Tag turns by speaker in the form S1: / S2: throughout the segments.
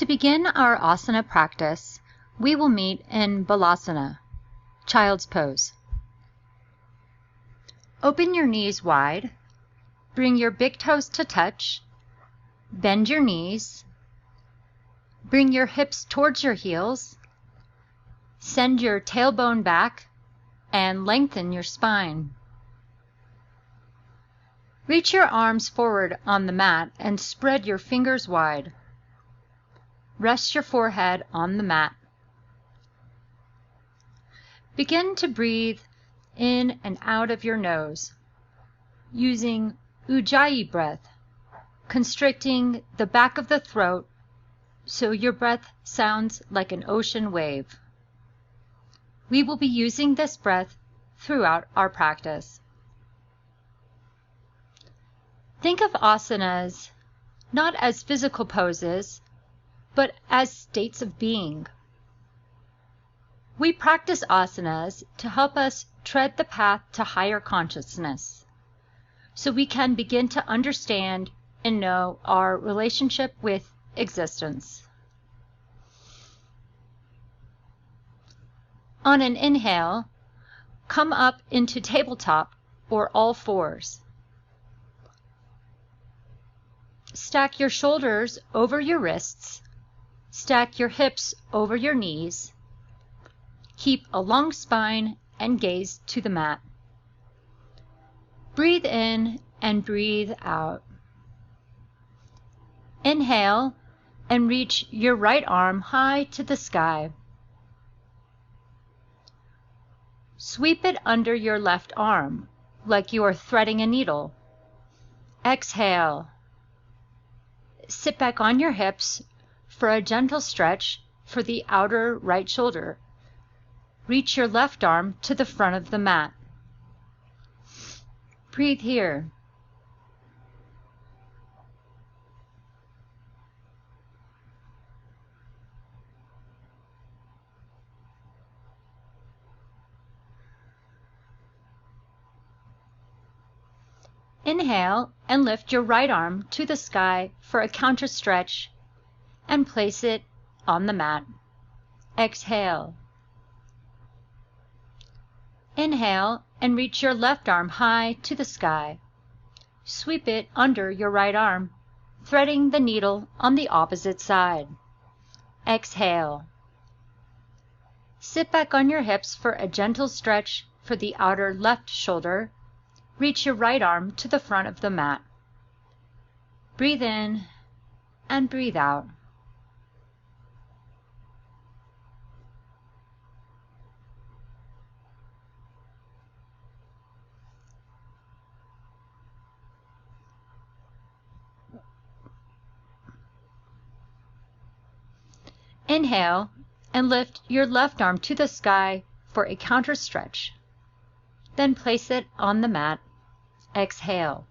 S1: To begin our asana practice, we will meet in Balasana, Child's Pose. Open your knees wide, bring your big toes to touch, bend your knees, bring your hips towards your heels, send your tailbone back, and lengthen your spine. Reach your arms forward on the mat and spread your fingers wide. Rest your forehead on the mat. Begin to breathe in and out of your nose, using Ujjayi breath, constricting the back of the throat so your breath sounds like an ocean wave. We will be using this breath throughout our practice. Think of asanas not as physical poses, but as states of being. We practice asanas to help us tread the path to higher consciousness, so we can begin to understand and know our relationship with existence. On an inhale, come up into tabletop or all fours. Stack your shoulders over your wrists. Stack your hips over your knees. Keep a long spine and gaze to the mat. Breathe in and breathe out. Inhale and reach your right arm high to the sky. Sweep it under your left arm like you are threading a needle. Exhale. Sit back on your hips for a gentle stretch for the outer right shoulder. Reach your left arm to the front of the mat. Breathe here. Inhale and lift your right arm to the sky for a counter stretch and place it on the mat. Exhale. Inhale and reach your left arm high to the sky. Sweep it under your right arm, threading the needle on the opposite side. Exhale. Sit back on your hips for a gentle stretch for the outer left shoulder. Reach your right arm to the front of the mat. Breathe in and breathe out. Inhale and lift your left arm to the sky for a counter stretch. Then place it on the mat. Exhale.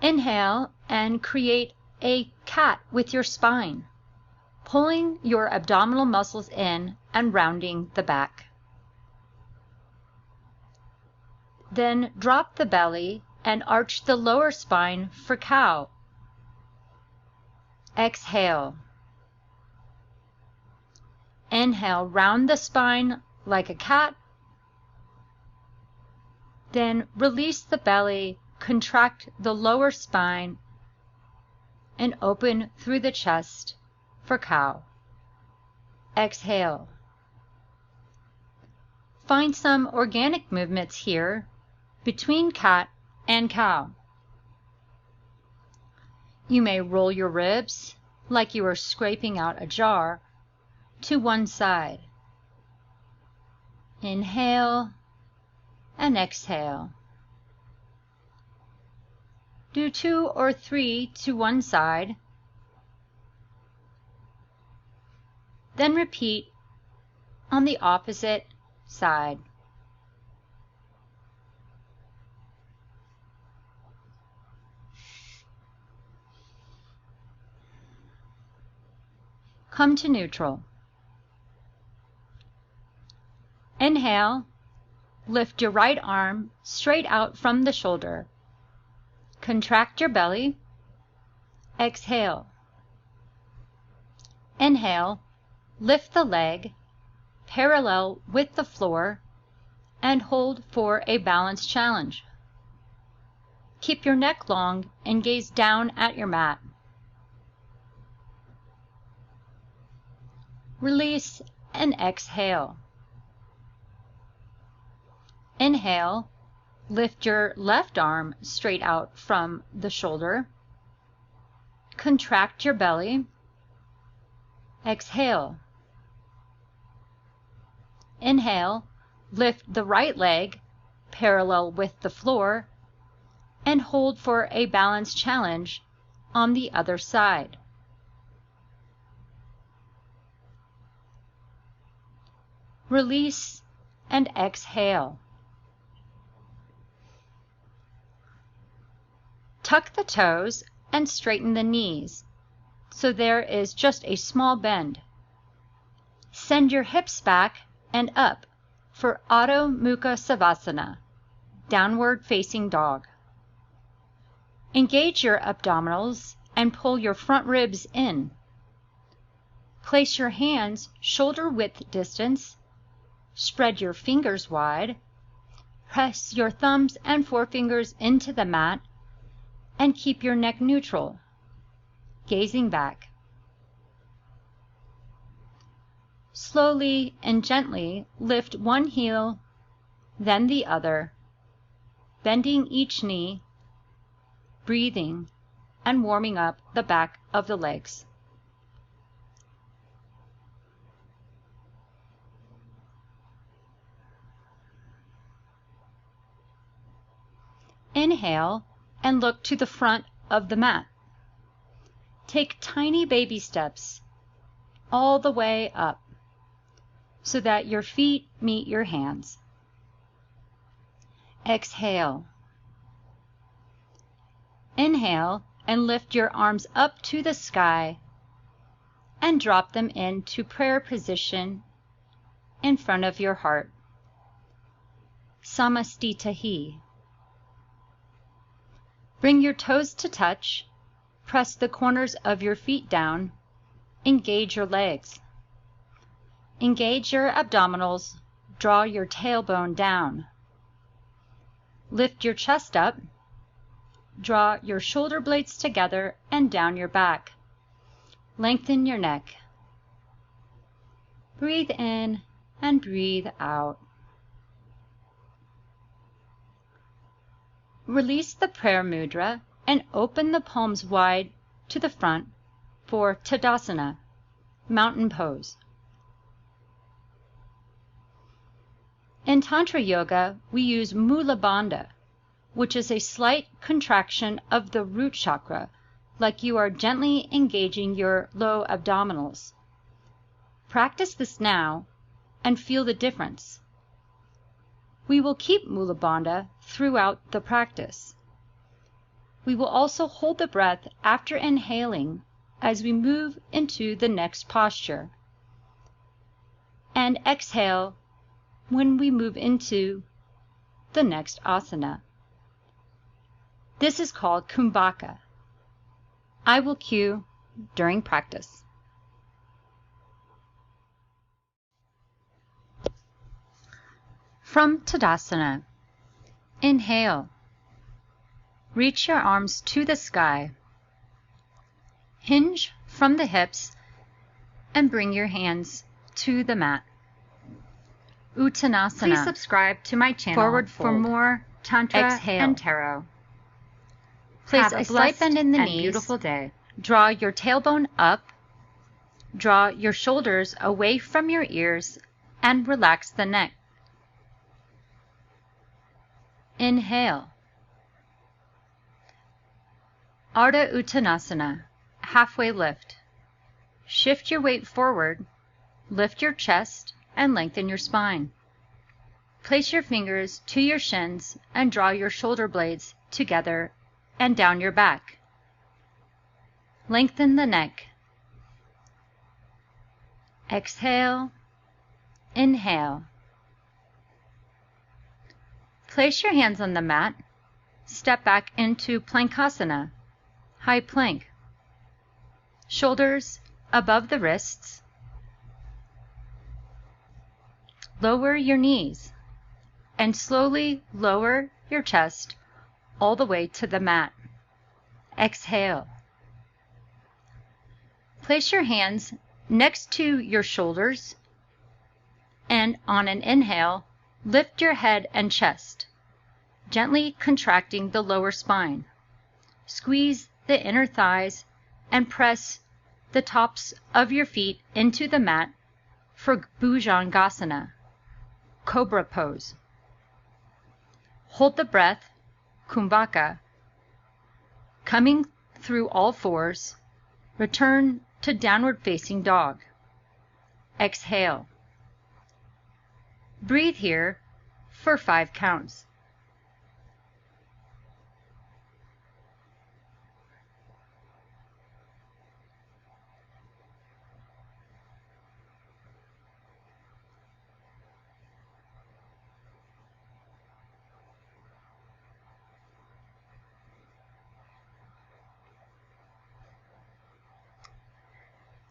S1: Inhale and create a cat with your spine, pulling your abdominal muscles in and rounding the back. Then drop the belly and arch the lower spine for cow. Exhale. Inhale, round the spine like a cat. Then release the belly, contract the lower spine, and open through the chest for cow. Exhale. Find some organic movements here between cat and cow. You may roll your ribs like you are scraping out a jar to one side. Inhale and exhale. Do 2 or 3 to one side. Then repeat on the opposite side. Come to neutral. Inhale, lift your right arm straight out from the shoulder. Contract your belly. Exhale. Inhale, lift the leg parallel with the floor and hold for a balance challenge. Keep your neck long and gaze down at your mat. Release and exhale. Inhale, lift your left arm straight out from the shoulder. Contract your belly. Exhale. Inhale, lift the right leg parallel with the floor and hold for a balance challenge on the other side. Release and exhale. Tuck the toes and straighten the knees so there is just a small bend. Send your hips back and up for Adho Mukha Savasana, downward facing dog. Engage your abdominals and pull your front ribs in. Place your hands shoulder width distance. Spread your fingers wide. Press your thumbs and forefingers into the mat and keep your neck neutral, gazing back. Slowly and gently lift one heel, then the other, bending each knee, breathing and warming up the back of the legs. Inhale and look to the front of the mat. Take tiny baby steps all the way up so that your feet meet your hands. Exhale. Inhale and lift your arms up to the sky and drop them into prayer position in front of your heart. Samastitahi. Bring your toes to touch, press the corners of your feet down, engage your legs. Engage your abdominals, draw your tailbone down. Lift your chest up, draw your shoulder blades together and down your back. Lengthen your neck. Breathe in and breathe out. Release the prayer mudra and open the palms wide to the front for Tadasana, mountain pose. In Tantra yoga, we use Mula Bandha, which is a slight contraction of the root chakra, like you are gently engaging your low abdominals. Practice this now and feel the difference. We will keep Mula Bandha throughout the practice. We will also hold the breath after inhaling as we move into the next posture, and exhale when we move into the next asana. This is called Kumbhaka. I will cue during practice. From Tadasana, inhale. Reach your arms to the sky. Hinge from the hips and bring your hands to the mat. Uttanasana. Please subscribe to my channel. Forward fold. For more Tantra and Tarot. Place a slight bend in the knees. Beautiful day. Draw your tailbone up. Draw your shoulders away from your ears and relax the neck. Inhale. Ardha Uttanasana, halfway lift. Shift your weight forward, lift your chest, and lengthen your spine. Place your fingers to your shins and draw your shoulder blades together and down your back. Lengthen the neck. Exhale. Inhale. Place your hands on the mat. Step back into Plankasana, high plank. Shoulders above the wrists. Lower your knees and slowly lower your chest all the way to the mat. Exhale. Place your hands next to your shoulders, and on an inhale, lift your head and chest, gently contracting the lower spine. Squeeze the inner thighs and press the tops of your feet into the mat for Bhujangasana, Cobra Pose. Hold the breath, Kumbhaka. Coming through all fours, return to downward facing dog. Exhale. Breathe here for 5 counts.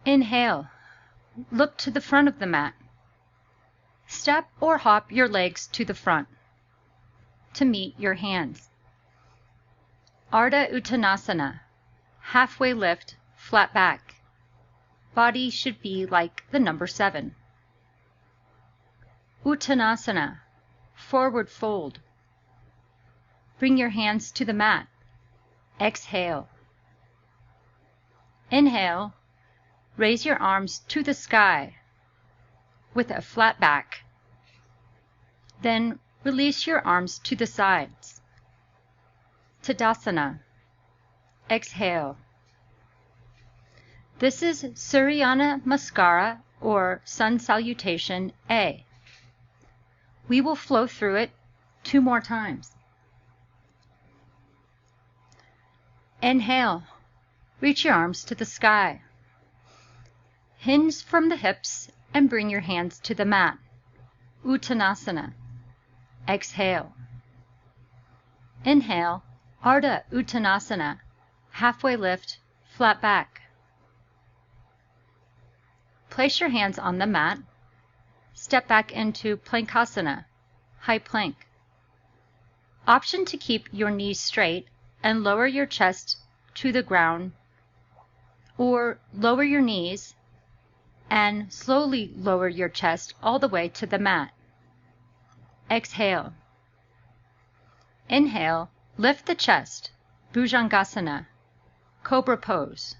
S1: Inhale. Look to the front of the mat. Step or hop your legs to the front to meet your hands. Ardha Uttanasana. Halfway lift, flat back. Body should be like the number 7. Uttanasana. Forward fold. Bring your hands to the mat. Exhale. Inhale. Raise your arms to the sky with a flat back. Then release your arms to the sides. Tadasana. Exhale. This is Surya Namaskara or Sun Salutation A. We will flow through it 2 more times. Inhale. Reach your arms to the sky. Hinge from the hips and bring your hands to the mat. Uttanasana. Exhale. Inhale, Ardha Uttanasana. Halfway lift, flat back. Place your hands on the mat. Step back into Plankasana, high plank. Option to keep your knees straight and lower your chest to the ground, or lower your knees and slowly lower your chest all the way to the mat. Exhale. Inhale, lift the chest, Bhujangasana, Cobra Pose.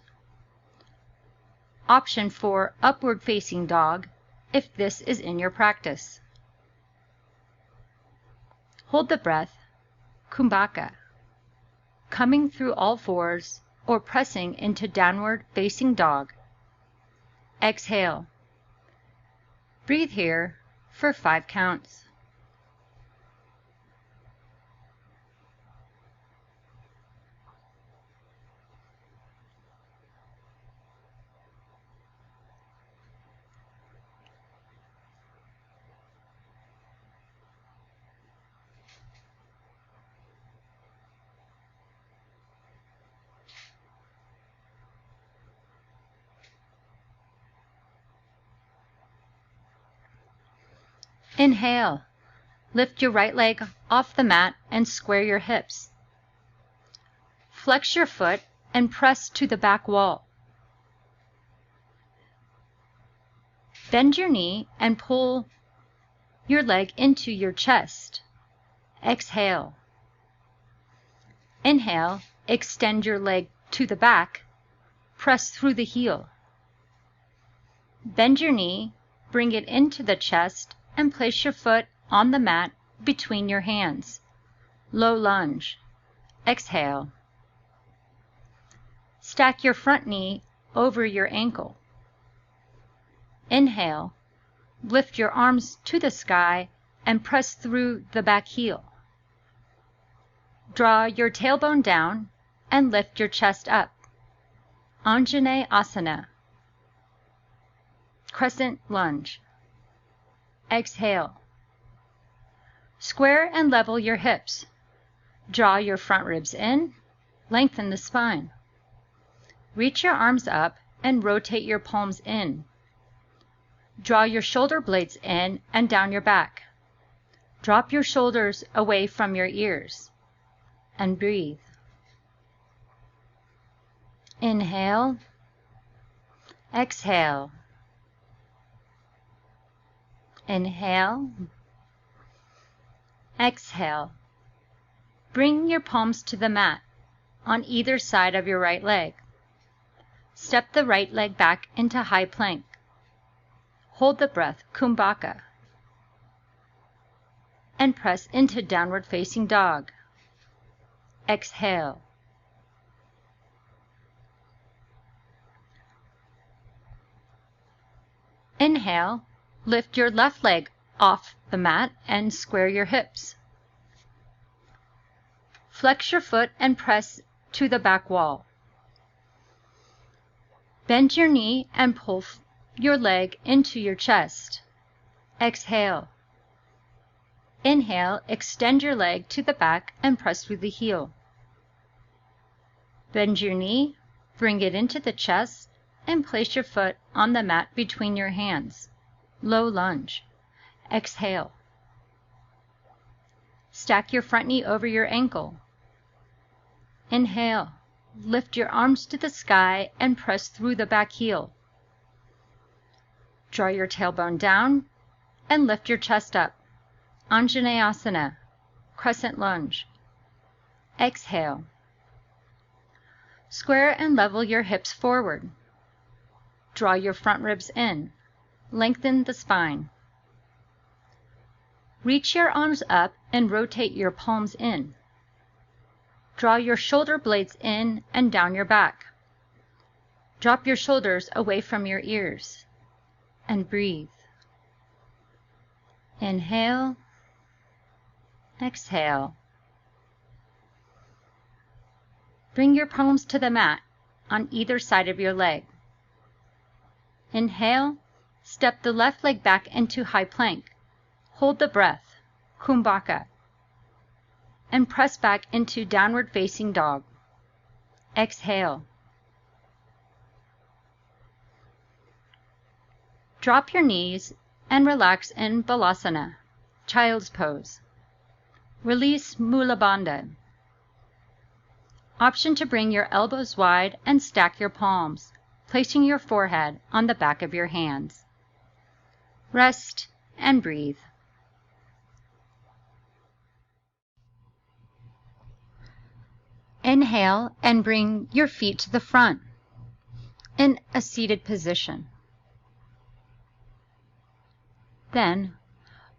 S1: Option for upward facing dog if this is in your practice. Hold the breath, Kumbhaka, coming through all fours or pressing into downward facing dog. Exhale. Breathe here for 5 counts. Inhale. Lift your right leg off the mat and square your hips. Flex your foot and press to the back wall. Bend your knee and pull your leg into your chest. Exhale. Inhale, extend your leg to the back. Press through the heel. Bend your knee, bring it into the chest, and place your foot on the mat between your hands. Low lunge. Exhale. Stack your front knee over your ankle. Inhale. Lift your arms to the sky and press through the back heel. Draw your tailbone down and lift your chest up. Anjane Asana. Crescent lunge. Exhale. Square and level your hips. Draw your front ribs in. Lengthen the spine. Reach your arms up and rotate your palms in. Draw your shoulder blades in and down your back. Drop your shoulders away from your ears and breathe. Inhale. Exhale. Inhale. Exhale. Bring your palms to the mat on either side of your right leg. Step the right leg back into high plank. Hold the breath, Kumbhaka, and press into downward facing dog. Exhale. Inhale, lift your left leg off the mat and square your hips. Flex your foot and press to the back wall. Bend your knee and pull your leg into your chest. Exhale. Inhale, extend your leg to the back and press through the heel. Bend your knee, bring it into the chest, and place your foot on the mat between your hands. Low lunge. Exhale. Stack your front knee over your ankle. Inhale. Lift your arms to the sky and press through the back heel. Draw your tailbone down and lift your chest up. Anjaneyasana, crescent lunge. Exhale. Square and level your hips forward. Draw your front ribs in. Lengthen the spine. Reach your arms up and rotate your palms in. Draw your shoulder blades in and down your back. Drop your shoulders away from your ears and breathe. Inhale. Exhale. Bring your palms to the mat on either side of your leg. Inhale, step the left leg back into high plank. Hold the breath, Kumbhaka, and press back into downward facing dog. Exhale. Drop your knees and relax in Balasana, child's pose. Release Mula Bandha. Option to bring your elbows wide and stack your palms, placing your forehead on the back of your hands. Rest and breathe. Inhale and bring your feet to the front in a seated position. Then,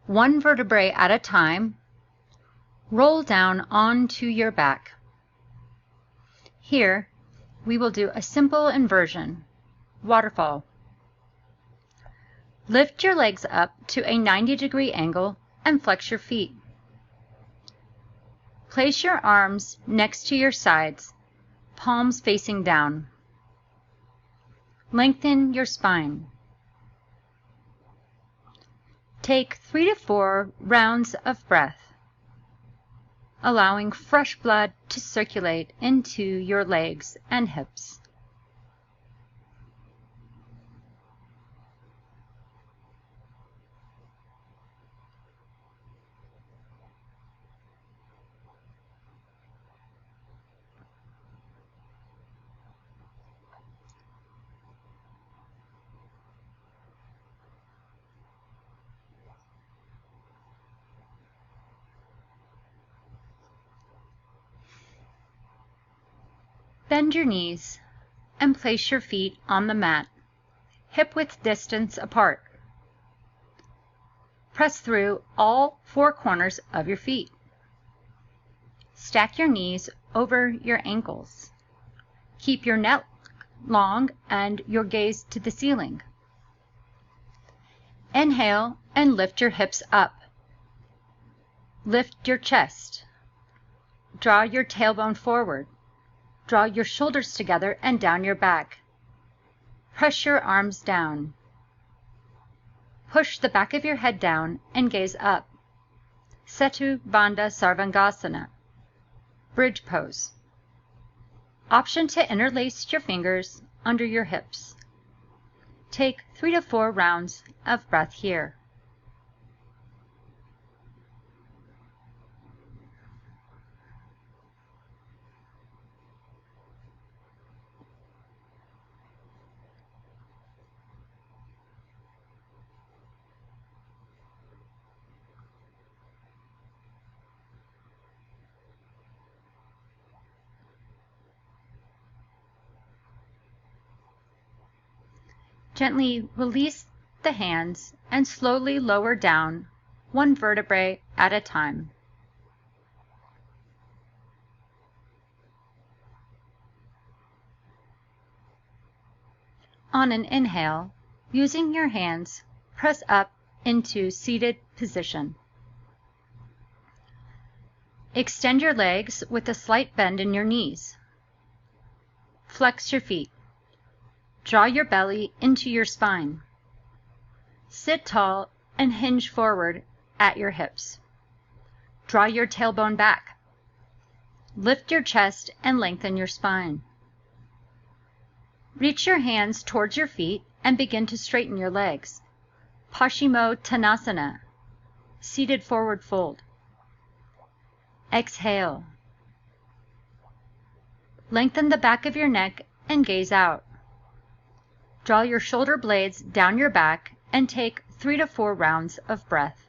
S1: one vertebrae at a time, roll down onto your back. Here, we will do a simple inversion, waterfall. Lift your legs up to a 90-degree angle and flex your feet. Place your arms next to your sides, palms facing down. Lengthen your spine. Take 3 to 4 rounds of breath, allowing fresh blood to circulate into your legs and hips. Bend your knees and place your feet on the mat, hip-width distance apart. Press through all 4 corners of your feet. Stack your knees over your ankles. Keep your neck long and your gaze to the ceiling. Inhale and lift your hips up. Lift your chest. Draw your tailbone forward. Draw your shoulders together and down your back. Press your arms down. Push the back of your head down and gaze up. Setu Bandha Sarvangasana, bridge pose. Option to interlace your fingers under your hips. Take 3 to 4 rounds of breath here. Gently release the hands and slowly lower down 1 vertebrae at a time. On an inhale, using your hands, press up into seated position. Extend your legs with a slight bend in your knees. Flex your feet. Draw your belly into your spine. Sit tall and hinge forward at your hips. Draw your tailbone back. Lift your chest and lengthen your spine. Reach your hands towards your feet and begin to straighten your legs. Pashimo Tanasana, seated forward fold. Exhale. Lengthen the back of your neck and gaze out. Draw your shoulder blades down your back and take 3 to 4 rounds of breath.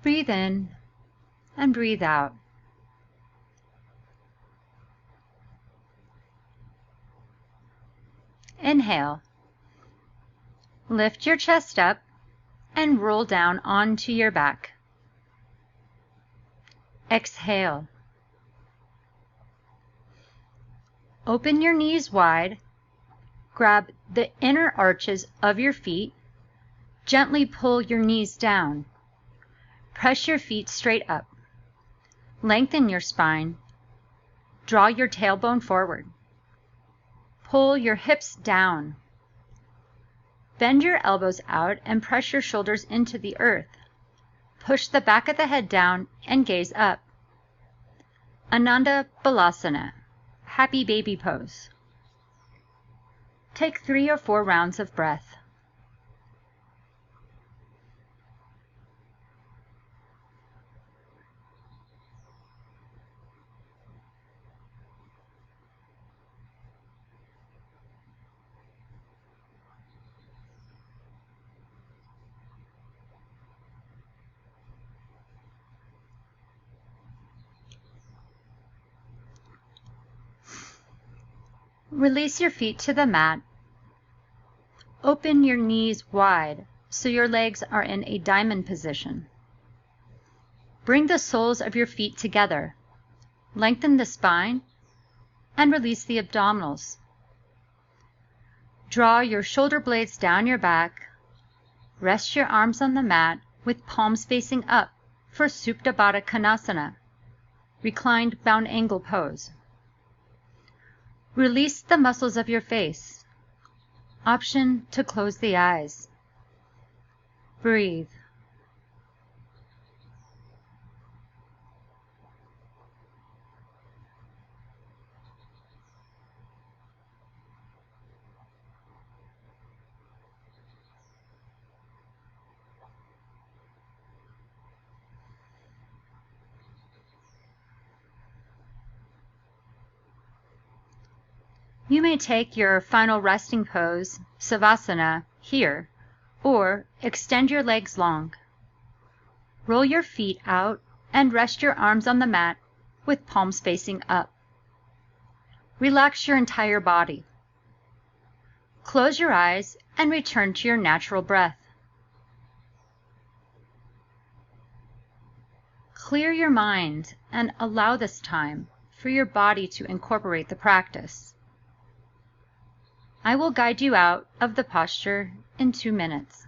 S1: Breathe in and breathe out. Inhale. Lift your chest up and roll down onto your back. Exhale. Open your knees wide. Grab the inner arches of your feet. Gently pull your knees down. Press your feet straight up. Lengthen your spine. Draw your tailbone forward. Pull your hips down. Bend your elbows out and press your shoulders into the earth. Push the back of the head down and gaze up. Ananda Balasana, happy baby pose. Take 3 or 4 rounds of breath. Release your feet to the mat. Open your knees wide so your legs are in a diamond position. Bring the soles of your feet together. Lengthen the spine and release the abdominals. Draw your shoulder blades down your back. Rest your arms on the mat with palms facing up for Supta Baddha Konasana, reclined bound angle pose. Release the muscles of your face. Option to close the eyes. Breathe. You may take your final resting pose, Savasana, here, or extend your legs long. Roll your feet out and rest your arms on the mat with palms facing up. Relax your entire body. Close your eyes and return to your natural breath. Clear your mind and allow this time for your body to incorporate the practice. I will guide you out of the posture in 2 minutes.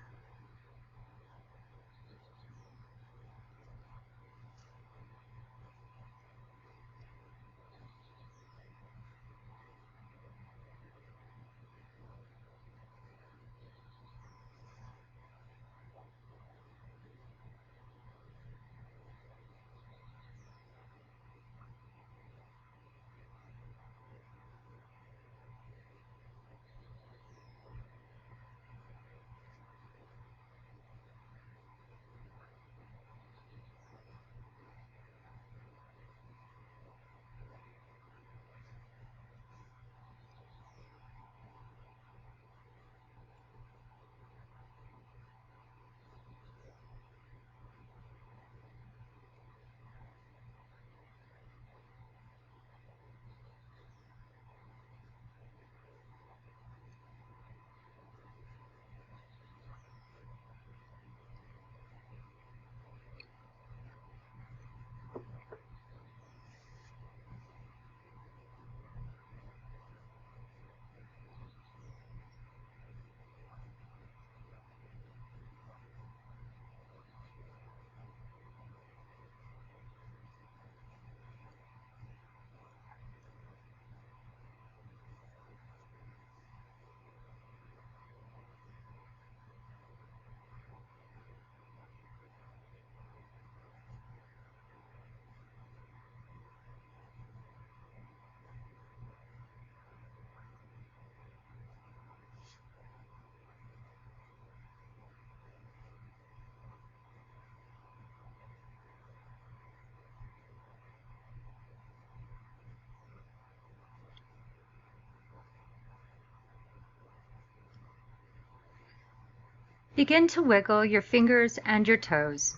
S1: Begin to wiggle your fingers and your toes.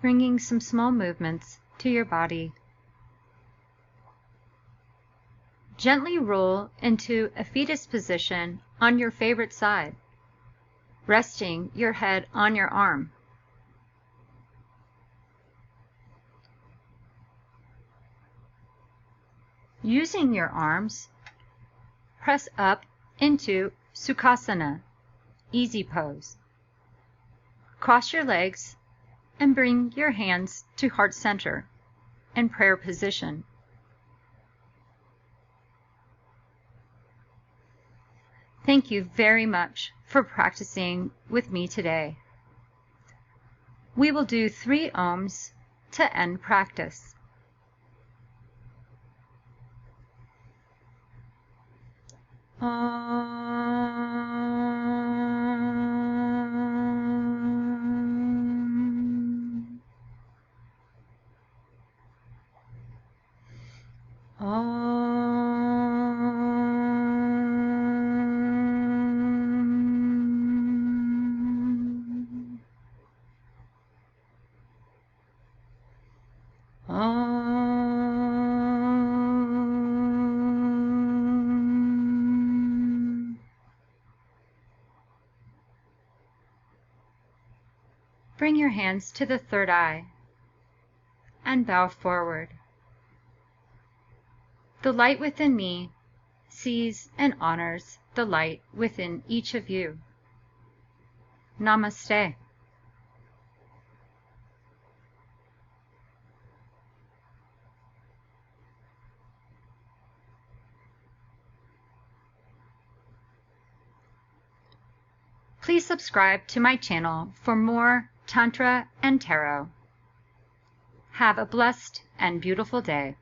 S1: Bringing some small movements to your body. Gently roll into a fetus position on your favorite side, resting your head on your arm. Using your arms, press up into Sukhasana, easy pose. Cross your legs and bring your hands to heart center and prayer position. Thank you very much for practicing with me today. We will do 3 ohms to end practice. Bring your hands to the third eye and bow forward. The light within me sees and honors the light within each of you. Namaste. Please subscribe to my channel for more Tantra and Tarot. Have a blessed and beautiful day.